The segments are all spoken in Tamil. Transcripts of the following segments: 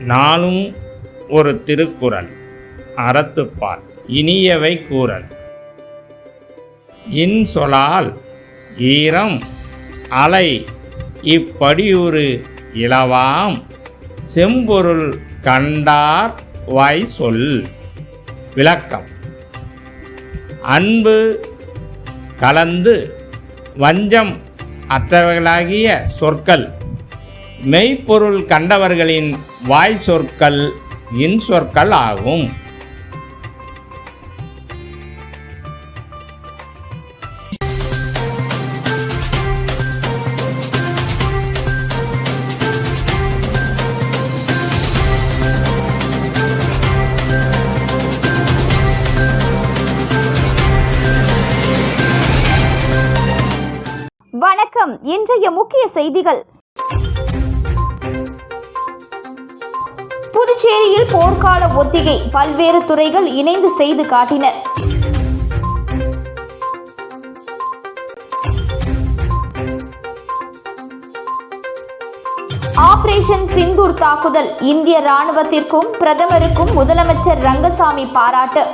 நாளும் ஒரு திருக்குறள் அறத்துப்பால் இனியவை கூறல். இன்சொலால் ஈரம் அலை இப்படியுறு இலவாம் செம்பொருள் கண்டார் வாய் சொல். விளக்கம்: அன்பு கலந்து வஞ்சம் அற்றவைகளாகிய சொற்கள் மெய்ப்பொருள் கண்டவர்களின் வாய் சொற்கள் இன்சொற்கள் ஆகும். வணக்கம். இன்றைய முக்கிய செய்திகள். புதுச்சேரியில் போர்க்கால ஒத்திகை பல்வேறு துறைகள் இணைந்து செய்து காட்டினர். ஆபரேஷன் சிந்தூர் தாக்குதல் இந்திய ராணுவத்திற்கும் பிரதமருக்கும் முதலமைச்சர் ரங்கசாமி பாராட்டு.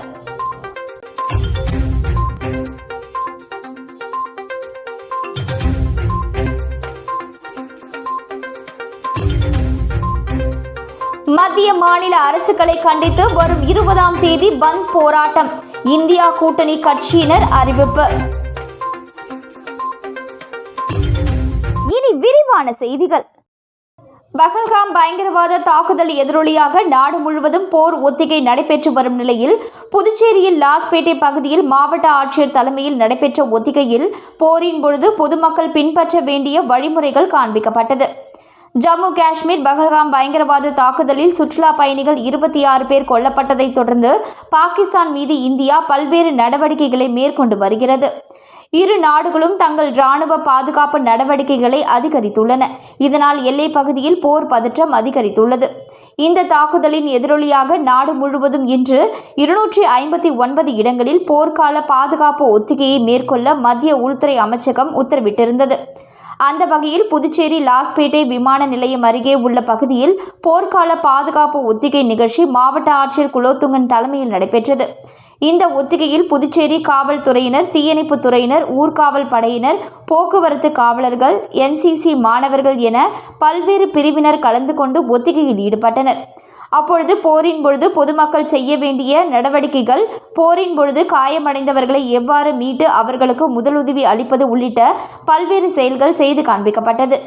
மத்திய மாநில அரசுகளை கண்டித்து வரும் 20ஆம் தேதி பந்த் போராட்டம் இந்தியா கூட்டணி கட்சியினர் அறிவிப்பு. இனி விரிவான செய்திகள். பஹல்காம் பயங்கரவாத தாக்குதல் எதிரொலியாக நாடு முழுவதும் போர் ஒத்திகை நடைபெற்று வரும் நிலையில் புதுச்சேரியில் லாஸ்பேட்டை பகுதியில் மாவட்ட ஆட்சியர் தலைமையில் நடைபெற்ற ஒத்திகையில் போரின் பொழுது பொதுமக்கள் பின்பற்ற வேண்டிய வழிமுறைகள் காண்பிக்கப்பட்டது. ஜம்மு காஷ்மீர் பஹல்காம் பயங்கரவாத தாக்குதலில் சுற்றுலா பயணிகள் 26 பேர் கொல்லப்பட்டதை தொடர்ந்து பாகிஸ்தான் மீது இந்தியா பல்வேறு நடவடிக்கைகளை மேற்கொண்டு வருகிறது. இரு நாடுகளும் தங்கள் இராணுவ பாதுகாப்பு நடவடிக்கைகளை அதிகரித்துள்ளன. இதனால் எல்லைப் பகுதியில் போர் பதற்றம் அதிகரித்துள்ளது. இந்த தாக்குதலின் எதிரொலியாக நாடு முழுவதும் இன்று 259 இடங்களில் போர்க்கால பாதுகாப்பு ஒத்திகையை மேற்கொள்ள மத்திய உள்துறை அமைச்சகம் உத்தரவிட்டிருந்தது. அந்த வகையில் புதுச்சேரி லாஸ்பேட்டை விமான நிலையம் அருகே உள்ள பகுதியில் போர்க்கால பாதுகாப்பு ஒத்திகை நிகழ்ச்சி மாவட்ட ஆட்சியர் குலோத்துங்கன் தலைமையில் நடைபெற்றது. இந்த ஒத்திகையில் புதுச்சேரி காவல்துறையினர், தீயணைப்பு துறையினர், ஊர்காவல் படையினர், போக்குவரத்து காவலர்கள், NCC மாணவர்கள் என பல்வேறு பிரிவினர் கலந்து கொண்டு ஒத்திகையில் ஈடுபட்டனர். அப்பொழுது போரின் பொழுது பொதுமக்கள் செய்ய வேண்டிய நடவடிக்கைகள், போரின் பொழுது காயமடைந்தவர்களை எவ்வாறு மீட்டு அவர்களுக்கு முதலுதவி அளிப்பது உள்ளிட்ட பல்வேறு செயல்கள் செய்து காண்பிக்கப்பட்டது.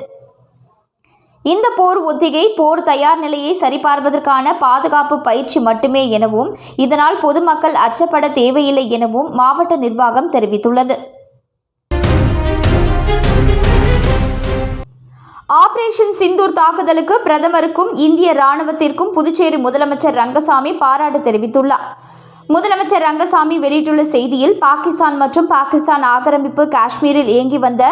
இந்த போர் ஒத்திகை போர் தயார் நிலையை சரிபார்ப்பதற்கான பாதுகாப்பு பயிற்சி மட்டுமே எனவும், இதனால் பொதுமக்கள் அச்சப்பட தேவையில்லை எனவும் மாவட்ட நிர்வாகம் தெரிவித்துள்ளது. ஆபரேஷன் சிந்தூர் தாக்குதலுக்கு பிரதமருக்கும் இந்திய ராணுவத்திற்கும் புதுச்சேரி முதலமைச்சர் ரங்கசாமி பாராட்டு தெரிவித்துள்ளார். முதலமைச்சர் ரங்கசாமி வெளியிட்டுள்ள செய்தியில், பாகிஸ்தான் மற்றும் பாகிஸ்தான் ஆக்கிரமிப்பு காஷ்மீரில் இயங்கி வந்த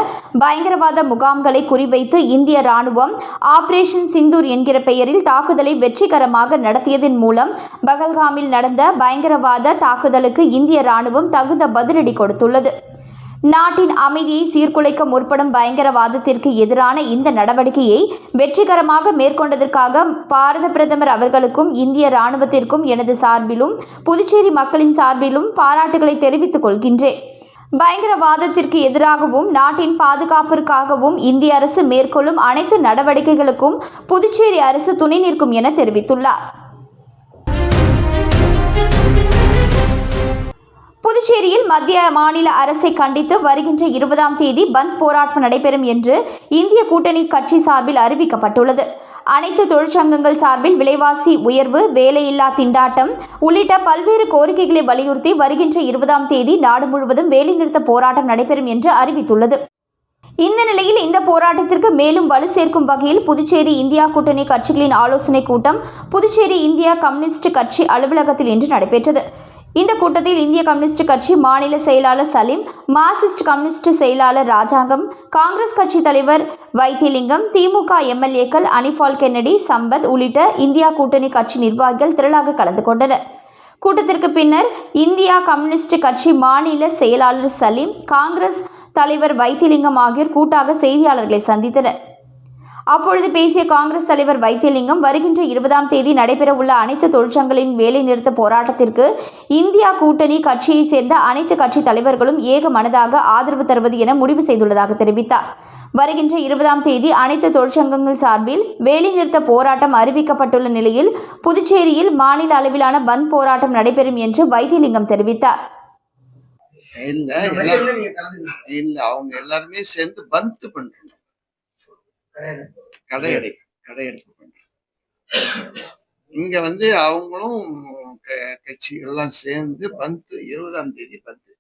பயங்கரவாத முகாம்களை குறிவைத்து இந்திய ராணுவம் ஆபரேஷன் சிந்தூர் என்கிற பெயரில் தாக்குதலை வெற்றிகரமாக நடத்தியதன் மூலம் பஹல்காமில் நடந்த பயங்கரவாத தாக்குதலுக்கு இந்திய ராணுவம் தகுந்த பதிலடி கொடுத்துள்ளது. நாட்டின் அமைதியை சீர்குலைக்க முற்படும் பயங்கரவாதத்திற்கு எதிரான இந்த நடவடிக்கையை வெற்றிகரமாக மேற்கொண்டதற்காக பாரத பிரதமர் அவர்களுக்கும் இந்திய ராணுவத்திற்கும் எனது சார்பிலும் புதுச்சேரி மக்களின் சார்பிலும் பாராட்டுகளை தெரிவித்துக் கொள்கின்றேன். பயங்கரவாதத்திற்கு எதிராகவும் நாட்டின் பாதுகாப்பிற்காகவும் இந்திய அரசு மேற்கொள்ளும் அனைத்து நடவடிக்கைகளுக்கும் புதுச்சேரி அரசு துணை நிற்கும் என தெரிவித்துள்ளார். புதுச்சேரியில் மத்திய மாநில அரசை கண்டித்து வருகின்ற 20ஆம் தேதி பந்த் போராட்டம் நடைபெறும் என்று இந்திய கூட்டணி கட்சி சார்பில் அறிவிக்கப்பட்டுள்ளது. அனைத்து தொழிற்சங்கங்கள் சார்பில் விலைவாசி உயர்வு, வேலையில்லா திண்டாட்டம் உள்ளிட்ட பல்வேறு கோரிக்கைகளை வலியுறுத்தி வருகின்ற 20ஆம் தேதி நாடு முழுவதும் வேலைநிறுத்த போராட்டம் நடைபெறும் என்று அறிவித்துள்ளது. இந்த நிலையில் இந்த போராட்டத்திற்கு மேலும் வலு சேர்க்கும் வகையில் புதுச்சேரி இந்தியா கூட்டணி கட்சிகளின் ஆலோசனைக் கூட்டம் புதுச்சேரி இந்திய கம்யூனிஸ்ட் கட்சி அலுவலகத்தில் இன்று நடைபெற்றது. இந்த கூட்டத்தில் இந்திய கம்யூனிஸ்ட் கட்சி மாநில செயலாளர் சலீம், மார்க்சிஸ்ட் கம்யூனிஸ்ட் செயலாளர் ராஜாங்கம், காங்கிரஸ் கட்சி தலைவர் வைத்திலிங்கம், திமுக MLAக்கள் அனிபால் கென்னடி, சம்பத் உள்ளிட்ட இந்தியா கூட்டணி கட்சி நிர்வாகிகள் திரளாக கலந்து கொண்டனர். கூட்டத்திற்கு பின்னர் இந்தியா கம்யூனிஸ்ட் கட்சி மாநில செயலாளர் சலீம், காங்கிரஸ் தலைவர் வைத்திலிங்கம் ஆகியோர் கூட்டாக செய்தியாளர்களை சந்தித்தனர். அப்பொழுது பேசிய காங்கிரஸ் தலைவர் வைத்தியலிங்கம், வருகின்ற 20ஆம் தேதி நடைபெறவுள்ள அனைத்து தொழிற்சங்கங்களின் வேலைநிறுத்த போராட்டத்திற்கு இந்தியா கூட்டணி கட்சியைச் சேர்ந்த அனைத்து கட்சி தலைவர்களும் ஏக மனதாக ஆதரவு தருவது என முடிவு செய்துள்ளதாக தெரிவித்தார். வருகின்ற 20ஆம் தேதி அனைத்து தொழிற்சங்கங்கள் சார்பில் வேலைநிறுத்த போராட்டம் அறிவிக்கப்பட்டுள்ள நிலையில் புதுச்சேரியில் மாநில அளவிலான பந்த் போராட்டம் நடைபெறும் என்று வைத்தியலிங்கம் தெரிவித்தார். இல்ல அவங்க எல்லாருமே சேர்ந்து பந்த் பண்றாங்க, கடையடைப்பு பண்றாங்க. இங்க அவங்களும் கட்சிகள்லாம் சேர்ந்து பந்த் 20ஆம் தேதி பந்த்,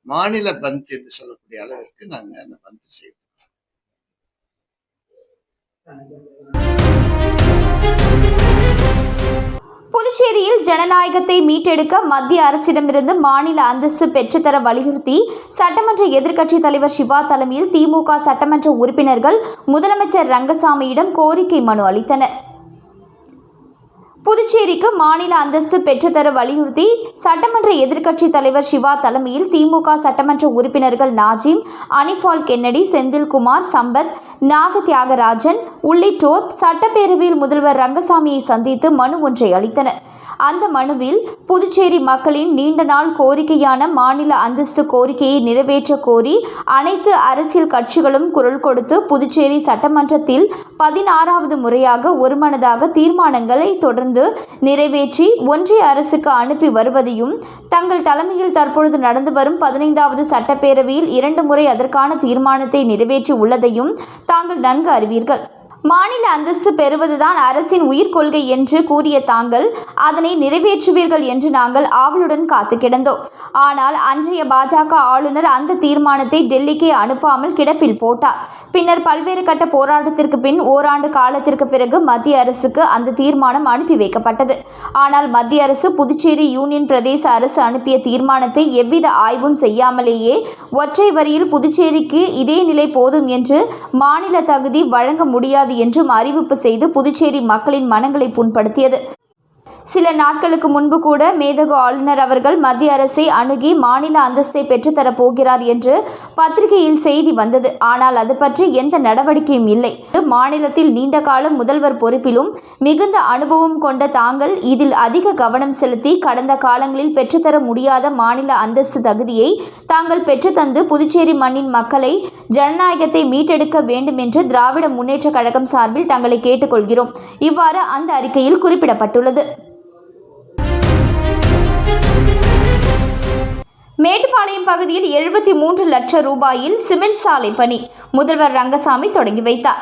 மாநில பந்த் என்று சொல்லக்கூடிய அளவிற்கு நாங்க அந்த பந்த் செய்வோம். புதுச்சேரியில் ஜனநாயகத்தை மீட்டெடுக்க மத்திய அரசிடமிருந்து மாநில அந்தஸ்து பெற்றுத்தர வலியுறுத்தி சட்டமன்ற எதிர்க்கட்சித் தலைவர் சிவா தலைமையில் திமுக சட்டமன்ற உறுப்பினர்கள் முதலமைச்சர் ரங்கசாமியிடம் கோரிக்கை மனு அளித்தனர். புதுச்சேரிக்கு மாநில அந்தஸ்து பெற்றுத்தர வலியுறுத்தி சட்டமன்ற எதிர்க்கட்சித் தலைவர் சிவா தலைமையில் திமுக சட்டமன்ற உறுப்பினர்கள் நாஜிம், அனிஃபால் கென்னடி, செந்தில்குமார், சம்பத், நாக தியாகராஜன் உள்ளிட்டோர் சட்டப்பேரவையில் முதல்வர் ரங்கசாமியை சந்தித்து மனு ஒன்றை அளித்தனர். அந்த மனுவில் புதுச்சேரி மக்களின் நீண்ட நாள் கோரிக்கையான மாநில அந்தஸ்து கோரிக்கையை நிறைவேற்ற கோரி அனைத்து அரசியல் கட்சிகளும் குரல் கொடுத்து புதுச்சேரி சட்டமன்றத்தில் 16வது முறையாக ஒருமனதாக தீர்மானங்களை தொடர்ந்து நிறைவேற்றி ஒன்றிய அரசுக்கு அனுப்பி வருவதையும், தங்கள் தலைமையில் தற்பொழுது நடந்து வரும் 15வது சட்டப்பேரவையில் 2 முறை அதற்கான தீர்மானத்தை நிறைவேற்றி உள்ளதையும் தாங்கள் நன்கு அறிவீர்கள். மாநில அந்தஸ்து பெறுவதுதான் அரசின் உயிர்கொள்கை என்று கூறிய தாங்கள் அதனை நிறைவேற்றுவீர்கள் என்று நாங்கள் ஆவலுடன் காத்து கிடந்தோம். ஆனால் அன்றைய பாஜக ஆளுநர் அந்த தீர்மானத்தை டெல்லிக்கே அனுப்பாமல் கிடப்பில் போட்டார். பின்னர் பல்வேறு கட்ட போராட்டத்திற்கு பின் ஓராண்டு காலத்திற்கு பிறகு மத்திய அரசுக்கு அந்த தீர்மானம் அனுப்பி வைக்கப்பட்டது. ஆனால் மத்திய அரசு புதுச்சேரி யூனியன் பிரதேச அரசு அனுப்பிய தீர்மானத்தை எவ்வித ஆய்வும் செய்யாமலேயே ஒற்றை வரியில் புதுச்சேரிக்கு இதே நிலை போதும் என்று மாநில தகுதி வழங்க முடியாது என்றும் அறிவிப்பு செய்து புதுச்சேரி மக்களின் மனங்களை புண்படுத்தியது. சில நாட்களுக்கு முன்பு கூட மேதகு ஆளுநர் அவர்கள் மத்திய அரசை அணுகி மாநில அந்தஸ்தை பெற்றுத்தரப் போகிறார் என்று பத்திரிகையில் செய்தி வந்தது. ஆனால் அது பற்றி எந்த நடவடிக்கையும் இல்லை. மாநிலத்தில் நீண்ட காலம் முதல்வர் பொறுப்பிலும் மிகுந்த அனுபவம் கொண்ட தாங்கள் இதில் அதிக கவனம் செலுத்தி கடந்த காலங்களில் பெற்றுத்தர முடியாத மாநில அந்தஸ்து தகுதியை தாங்கள் பெற்றுத்தந்து புதுச்சேரி மண்ணின் மக்களை ஜனநாயகத்தை மீட்டெடுக்க வேண்டும் என்று திராவிட முன்னேற்ற கழகம் சார்பில் தங்களை கேட்டுக்கொள்கிறோம். இவ்வாறு அந்த அறிக்கையில் குறிப்பிடப்பட்டுள்ளது. மேட்டுப்பாளையம் பகுதியில் 73 லட்சம் ரூபாயில் சிமெண்ட் சாலை பணி முதல்வர் ரங்கசாமி தொடங்கி வைத்தார்.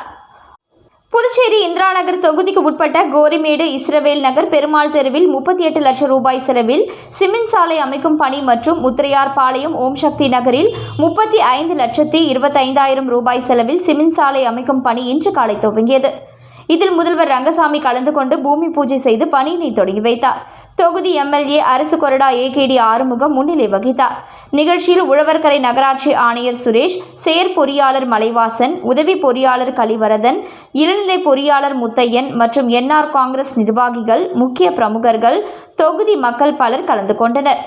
புதுச்சேரி இந்திரா நகர் தொகுதிக்கு உட்பட்ட கோரிமேடு, இஸ்ரவேல் நகர், பெருமாள் தெருவில் 38 லட்சம் ரூபாய் செலவில் சிமெண்ட் சாலை அமைக்கும் பணி மற்றும் முத்திரையார்பாளையம், ஓம் சக்தி நகரில் 35,25,000 ரூபாய் செலவில் சிமெண்ட் சாலை அமைக்கும் பணி இன்று காலை துவங்கியது. இதில் முதல்வர் ரங்கசாமி கலந்து கொண்டு பூமி பூஜை செய்து பணியினை தொடங்கி வைத்தார். தொகுதி எம்எல்ஏ அரசு கொறடா AKD ஆறுமுகம் முன்னிலை வகித்தார். நிகழ்ச்சியில் உழவர்கரை நகராட்சி ஆணையர் சுரேஷ், செயற் பொறியாளர் மலைவாசன், உதவி பொறியாளர் கலிவரதன், இளநிலை பொறியாளர் முத்தையன் மற்றும் NR காங்கிரஸ் நிர்வாகிகள், முக்கிய பிரமுகர்கள், தொகுதி மக்கள் பலர் கலந்து கொண்டனர்.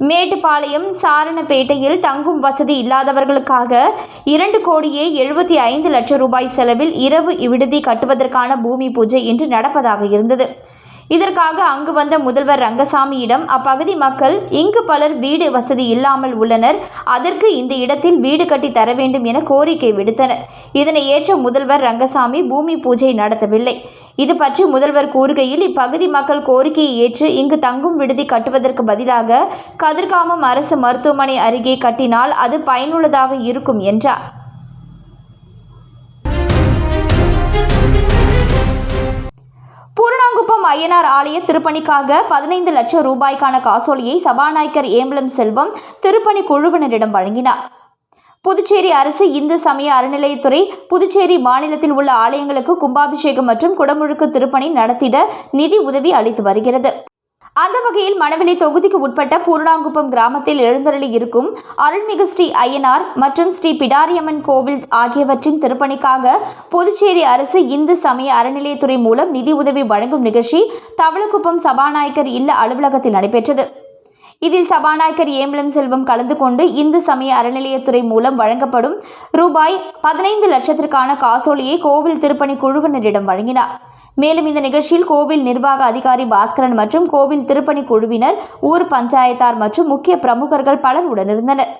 மேட்டுப்பாளையம் சாரணப்பேட்டையில் தங்கும் வசதி இல்லாதவர்களுக்காக 2,75 லட்சம் ரூபாய் செலவில் இரவு விடுதி கட்டுவதற்கான பூமி பூஜை இன்று நடப்பதாக இருந்தது. இதற்காக அங்கு வந்த முதல்வர் ரங்கசாமியிடம் அப்பகுதி மக்கள் இங்கு பலர் வீடு வசதி இல்லாமல் உள்ளனர், அதற்கு இந்த இடத்தில் வீடு கட்டி தர வேண்டும் என கோரிக்கை விடுத்தனர். இதனை ஏற்ற முதல்வர் ரங்கசாமி பூமி பூஜை நடத்தவில்லை. இது பற்றி முதல்வர் கூறுகையில், இப்பகுதி மக்கள் கோரிக்கையை ஏற்று இங்கு தங்கும் விடுதி கட்டுவதற்கு பதிலாக கதிர்காமம் அரசு மருத்துவமனை அருகே கட்டினால் அது பயனுள்ளதாக இருக்கும் என்றார். பூரணாங்குப்பம் ஐயனார் ஆலய திருப்பணிக்காக 15 லட்சம் ரூபாய்க்கான காசோலையை சபாநாயகர் ஏம்பலம் செல்வம் திருப்பணி குழுவினரிடம் வழங்கினார். புதுச்சேரி அரசு இந்து சமய அறநிலையத்துறை புதுச்சேரி மாநிலத்தில் உள்ள ஆலயங்களுக்கு கும்பாபிஷேகம் மற்றும் குடமுழுக்கு திருப்பணி நடத்திட நிதி உதவி அளித்து வருகிறது. அந்த வகையில் மணவெளி தொகுதிக்கு உட்பட்ட பூரணாங்குப்பம் கிராமத்தில் எழுந்தருளி இருக்கும் அருள்மிகு ஸ்ரீ ஐயனார் மற்றும் ஸ்ரீ பிடாரியம்மன் கோவில் ஆகியவற்றின் திருப்பணிக்காக புதுச்சேரி அரசு இந்து சமய அறநிலையத்துறை மூலம் நிதி உதவி வழங்கும் நிகழ்ச்சி தவளக்குப்பம் சபாநாயகர் இல்ல அலுவலகத்தில் நடைபெற்றது. இதில் சபாநாயகர் ஏம்பலம் செல்வம் கலந்து கொண்டு இந்து சமய அறநிலையத்துறை மூலம் வழங்கப்படும் ரூபாய் 15 லட்சத்திற்கான காசோலையை கோவில் திருப்பணி குழுவினரிடம் வழங்கினார். மேலும் இந்த நிகழ்ச்சியில் கோவில் நிர்வாக அதிகாரி பாஸ்கரன் மற்றும் கோவில் திருப்பணி குழுவினர், ஊர் பஞ்சாயத்தார் மற்றும் முக்கிய பிரமுகர்கள் பலர் உடனிருந்தனர்.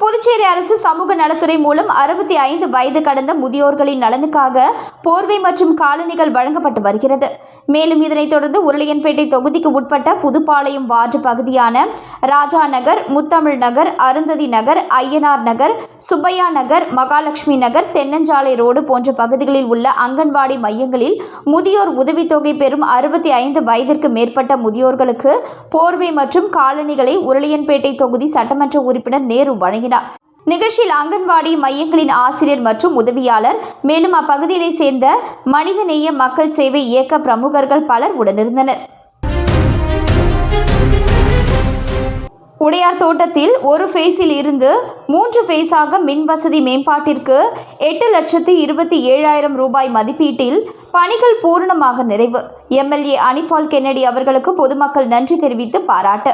புதுச்சேரி அரசு சமூக நலத்துறை மூலம் 65 வயது கடந்த முதியோர்களின் நலனுக்காக போர்வை மற்றும் காலணிகள் வழங்கப்பட்டு வருகிறது. மேலும் இதனைத் தொடர்ந்து உருளையன்பேட்டை தொகுதிக்கு உட்பட்ட புதுப்பாளையம் வார்டு பகுதியான ராஜா நகர், முத்தமிழ் நகர், அருந்ததி நகர், ஐயனார் நகர், சுப்பையா நகர், மகாலட்சுமி நகர், தென்னஞ்சாலை ரோடு போன்ற பகுதிகளில் உள்ள அங்கன்வாடி மையங்களில் முதியோர் உதவித்தொகை பெறும் 65 வயதிற்கு மேற்பட்ட முதியோர்களுக்கு போர்வை மற்றும் காலணிகளை உருளையன்பேட்டை தொகுதி சட்டமன்ற உறுப்பினர் நேரு வழங்கினார். நிகழ்ச்சியில் அங்கன்வாடி மையங்களின் ஆசிரியர் மற்றும் உதவியாளர், மேலும் அப்பகுதியை சேர்ந்த மனிதநேய மக்கள் சேவை இயக்க பிரமுகர்கள் பலர் உடனிருந்தனர். உடையார் தோட்டத்தில் ஒரு ஃபேஸில் இருந்து 3 ஃபேஸாக மின் வசதி மேம்பாட்டிற்கு 8,27,000 ரூபாய் மதிப்பீட்டில் பணிகள் பூரணமாக நிறைவு. எம்எல்ஏ அனிபால் கென்னடி அவர்களுக்கு பொதுமக்கள் நன்றி தெரிவித்து பாராட்டு.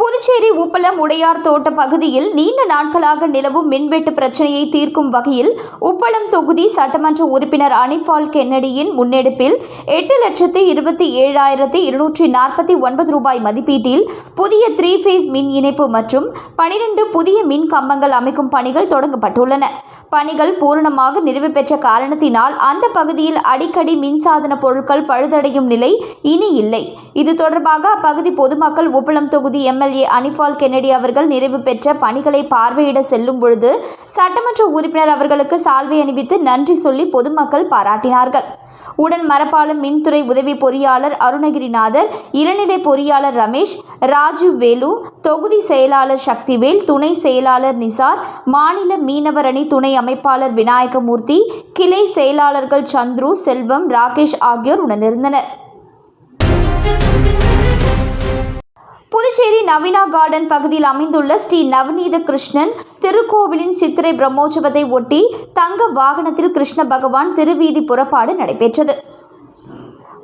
புதுச்சேரி உப்பளம் உடையார் தோட்ட பகுதியில் நீண்ட நாட்களாக நிலவும் மின்வெட்டு பிரச்சனையை தீர்க்கும் வகையில் உப்பளம் தொகுதி சட்டமன்ற உறுப்பினர் அனிபால் கென்னடியின் முன்னெடுப்பில் 8,27,249 ரூபாய் மதிப்பீட்டில் புதிய 3 ஃபேஸ் மின் இணைப்பு மற்றும் 12 புதிய மின் கம்பங்கள் அமைக்கும் பணிகள் தொடங்கப்பட்டுள்ளன. பணிகள் பூரணமாக நிறைவு பெற்ற காரணத்தினால் அந்த பகுதியில் அடிக்கடி மின்சாதன பொருட்கள் பழுதடையும் நிலை இனி இல்லை. இது தொடர்பாக அப்பகுதி பொதுமக்கள் உப்பளம் தொகுதி எம்எல்ஏ அனிபால் கென்னடி அவர்கள் நிறைவு பெற்ற பணிகளை பார்வையிட செல்லும் பொழுது சட்டமன்ற உறுப்பினர் அவர்களுக்கு சால்வை அணிவித்து நன்றி சொல்லி பொதுமக்கள் பாராட்டினார்கள். உடன் மரப்பாலம் மின்துறை உதவி பொறியாளர் அருணகிரிநாதர், இளநிலை பொறியாளர் ரமேஷ், ராஜீவ் வேலு, தொகுதி செயலாளர் சக்திவேல், துணை செயலாளர் நிசார், மாநில மீனவர் அணி துணை அமைப்பாளர் விநாயகமூர்த்தி, கிளை செயலாளர்கள் சந்துரு, செல்வம், ராகேஷ் ஆகியோர் உடனிருந்தனர். புதுச்சேரி நவீனா கார்டன் பகுதியில் அமைந்துள்ள ஸ்ரீ நவநீத கிருஷ்ணன் திருக்கோவிலின் சித்திரை பிரம்மோற்சவத்தை ஒட்டி தங்க வாகனத்தில் கிருஷ்ண பகவான் திருவீதி புறப்பாடு நடைபெற்றது.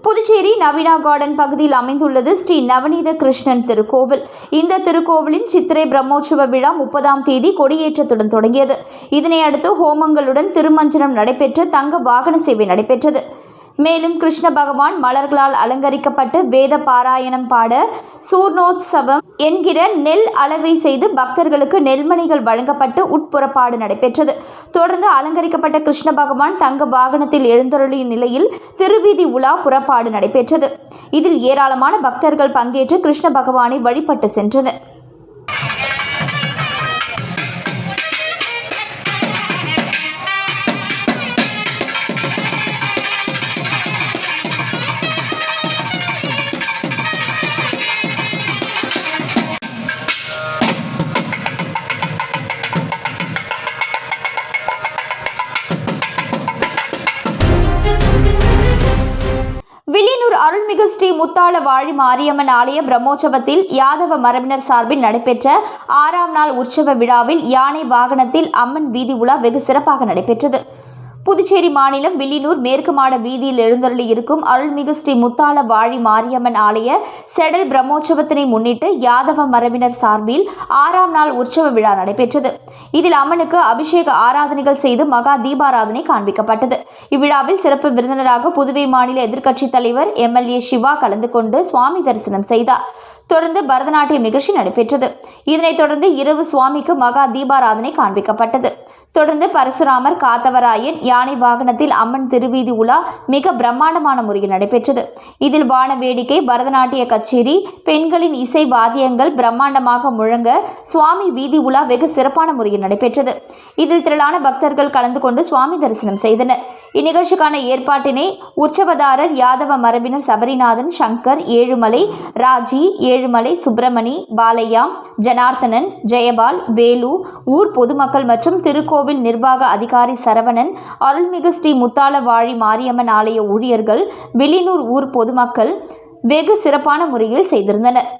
புதுச்சேரி நவீனா கார்டன் பகுதியில் அமைந்துள்ளது ஸ்ரீ நவநீத கிருஷ்ணன் திருக்கோவில். இந்த திருக்கோவிலின் சித்திரை பிரம்மோற்சவ விழா 30ஆம் தேதி கொடியேற்றத்துடன் தொடங்கியது. இதனை அடுத்து ஹோமங்களுடன் திருமஞ்சனம் நடைபெற்று தங்க வாகன சேவை நடைபெற்றது. மேலும் கிருஷ்ண பகவான் மலர்களால் அலங்கரிக்கப்பட்டு வேத பாராயணம் பாட சூர்ணோத்சவம் என்கிற நெல் அளவை செய்து பக்தர்களுக்கு நெல்மணிகள் வழங்கப்பட்டு உட்புறப்பாடு நடைபெற்றது. தொடர்ந்து அலங்கரிக்கப்பட்ட கிருஷ்ண பகவான் தங்க வாகனத்தில் எழுந்தருளிய நிலையில் திருவீதி உலா புறப்பாடு நடைபெற்றது. இதில் ஏராளமான பக்தர்கள் பங்கேற்று கிருஷ்ண பகவானை வழிபட்டு சென்றனர். வில்லியனூர் அருள்மிகு ஸ்ரீ முத்தாள வாழி மாரியம்மன் ஆலய பிரம்மோற்சவத்தில் யாதவ மரபினர் சார்பில் நடைபெற்ற 6ஆம் நாள் உற்சவ விழாவில் யானை வாகனத்தில் அம்மன் வீதி உலா வெகு சிறப்பாக நடைபெற்றது. புதுச்சேரி மாநிலம் வில்லியனூர் மேற்கு மாட வீதியில் எழுந்தருளி இருக்கும் அருள்மிகு ஸ்ரீ முத்தாள வாழி மாரியம்மன் ஆலய செடல் பிரம்மோற்சவத்தினை முன்னிட்டு யாதவ மரபினர் சார்பில் 6ஆம் நாள் உற்சவ விழா நடைபெற்றது. இதில் அம்மனுக்கு அபிஷேக ஆராதனைகள் செய்து மகா தீபாராதனை காண்பிக்கப்பட்டது. இவ்விழாவில் சிறப்பு விருந்தினராக புதுவை மாநில எதிர்க்கட்சித் தலைவர் எம்எல்ஏ சிவா கலந்து கொண்டு சுவாமி தரிசனம் செய்தார். தொடர்ந்து பரதநாட்டியம் நிகழ்ச்சி நடைபெற்றது. இதனைத் தொடர்ந்து இரவு சுவாமிக்கு மகா தீபாராதனை காண்பிக்கப்பட்டது. தொடர்ந்து பரசுராமர், காத்தவராயன் யானை வாகனத்தில் அம்மன் திருவீதி உலா மிக பிரம்மாண்டமான முறையில் நடைபெற்றது. இதில் வான வேடிக்கை, பரதநாட்டிய கச்சேரி, பெண்களின் இசை வாத்தியங்கள் பிரம்மாண்டமாக முழங்க சுவாமி வீதி உலா வெகு சிறப்பான முறையில் நடைபெற்றது. இதில் திரளான பக்தர்கள் கலந்து கொண்டு சுவாமி தரிசனம் செய்தனர். இந்நிகழ்ச்சிக்கான ஏற்பாட்டினை உற்சவதாரர் யாதவ மரபினர் சபரிநாதன், சங்கர், ஏழுமலை, ராஜி, ஏழுமலை, சுப்பிரமணி, பாலையா, ஜனார்த்தனன், ஜெயபால், வேலு, ஊர் பொதுமக்கள் மற்றும் திருக்கோவில் நிர்வாக அதிகாரி சரவணன், அருள்மிகு ஸ்ரீ முத்தாள வாழி மாரியம்மன் ஆலய ஊழியர்கள், வில்லியனூர் ஊர் பொதுமக்கள் வெகு சிறப்பான முறையில் செய்திருந்தனர்.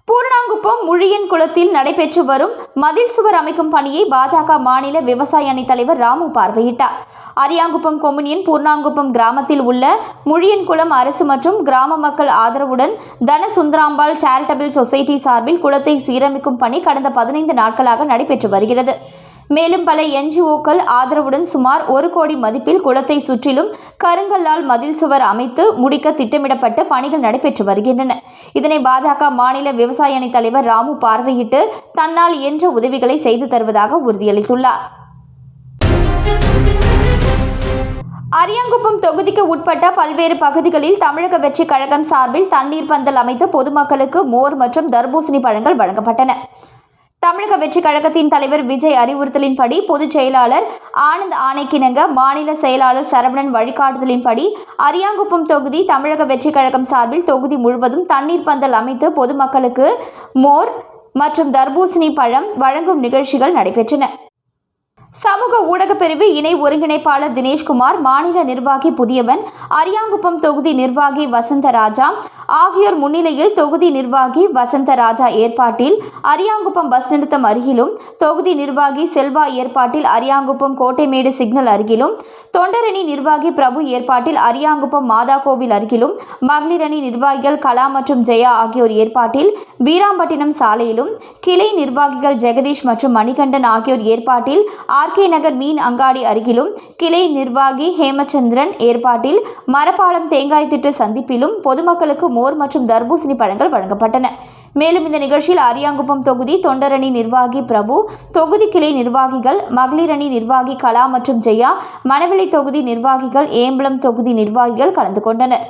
பூர்ணாங்குப்பம் முழியன் குளத்தில் நடைபெற்று வரும் மதில் சுவர் அமைக்கும் பணியை பாஜக மாநில விவசாய அணி தலைவர் ராமு பார்வையிட்டார். அரியாங்குப்பம் கொம்யூனியன் பூர்ணாங்குப்பம் கிராமத்தில் உள்ள முழியன் குளம் அரசு மற்றும் கிராம மக்கள் ஆதரவுடன் தனசுந்தராம்பாள் சேரிட்டபிள் சொசைட்டி சார்பில் குளத்தை சீரமைக்கும் பணி கடந்த 15 நாட்களாக நடைபெற்று வருகிறது. மேலும் பல NGOக்கள் ஆதரவுடன் சுமார் 1 கோடி மதிப்பில் குளத்தை சுற்றிலும் கருங்கல்லால் மதில் சுவர் அமைத்து முடிக்க திட்டமிடப்பட்டு பணிகள் நடைபெற்று வருகின்றன. இதனை பாஜக மாநில விவசாய அணி தலைவர் ராமு பார்வையிட்டு தன்னால் இயன்ற உதவிகளை செய்து தருவதாக உறுதியளித்துள்ளார். அரியாங்குப்பம் தொகுதிக்கு உட்பட்ட பல்வேறு பகுதிகளில் தமிழக வெற்றி கழகம் சார்பில் தண்ணீர் பந்தல் அமைத்து பொதுமக்களுக்கு மோர் மற்றும் தர்பூசணி பழங்கள் வழங்கப்பட்டன. தமிழக வெற்றி கழகத்தின் தலைவர் விஜய் அறிவுறுத்தலின்படி பொதுச் செயலாளர் ஆனந்த் ஆணைக்கிணங்க மாநில செயலாளர் சரவணன் வழிகாட்டுதலின்படி அரியாங்குப்பம் தொகுதி தமிழக வெற்றி கழகம் சார்பில் தொகுதி முழுவதும் தண்ணீர் பந்தல் அமைத்து பொதுமக்களுக்கு மோர் மற்றும் தர்பூசணி பழம் வழங்கும் நிகழ்ச்சிகள் நடைபெற்றன. சமூக ஊடக பிரிவு இணை ஒருங்கிணைப்பாளர் தினேஷ்குமார், மாநில நிர்வாகி புதியவன், அரியாங்குப்பம் தொகுதி நிர்வாகி வசந்தராஜா ஆகியோர் முன்னிலையில் தொகுதி நிர்வாகி வசந்தராஜா ஏற்பாட்டில் அரியாங்குப்பம் பஸ் நிறுத்தம் அருகிலும், தொகுதி நிர்வாகி செல்வா ஏற்பாட்டில் அரியாங்குப்பம் கோட்டைமேடு சிக்னல் அருகிலும், தொண்டரணி நிர்வாகி பிரபு ஏற்பாட்டில் அரியாங்குப்பம் மாதா கோவில் அருகிலும், மகளிரணி நிர்வாகிகள் கலா மற்றும் ஜெயா ஆகியோர் ஏற்பாட்டில் வீராம்பட்டினம் சாலையிலும், கிளை நிர்வாகிகள் ஜெகதீஷ் மற்றும் மணிகண்டன் ஆகியோர் ஏற்பாட்டில் RK நகர் மீன் அங்காடி அருகிலும், கிளை நிர்வாகி ஹேமச்சந்திரன் ஏற்பாட்டில் மரப்பாலம் தேங்காய் திட்டு சந்திப்பிலும் பொதுமக்களுக்கு மோர் மற்றும் தர்பூசணி பழங்கள் வழங்கப்பட்டன. மேலும் இந்த நிகழ்ச்சியில் அரியாங்குப்பம் தொகுதி தொண்டரணி நிர்வாகி பிரபு, தொகுதி கிளை நிர்வாகிகள், மகளிரணி நிர்வாகி கலா மற்றும் ஜெயா, மணவெளி தொகுதி நிர்வாகிகள், ஏம்பலம் தொகுதி நிர்வாகிகள் கலந்து கொண்டனர்.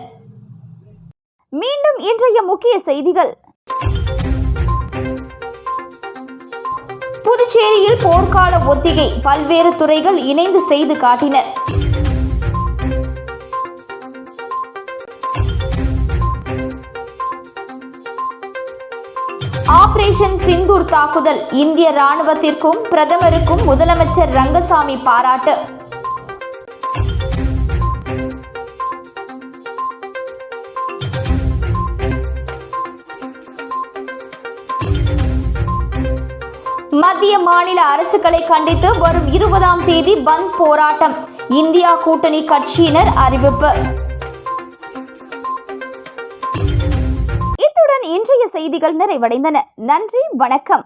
மீண்டும் இன்றைய முக்கிய செய்திகள். புதுச்சேரியில் போர்க்கால ஒத்திகை, பல்வேறு துறைகள் இணைந்து செய்து காட்டினர். ஆபரேஷன் சிந்தூர் தாக்குதல், இந்திய ராணுவத்திற்கும் பிரதமருக்கும் முதலமைச்சர் ரங்கசாமி பாராட்டு. மத்திய மாநில அரசுகளை கண்டித்து வரும் 20ஆம் தேதி பந்த் போராட்டம், இந்தியா கூட்டணி கட்சியினர் அறிவிப்பு. இத்துடன் இன்றைய செய்திகள் நிறைவடைந்தன. நன்றி, வணக்கம்.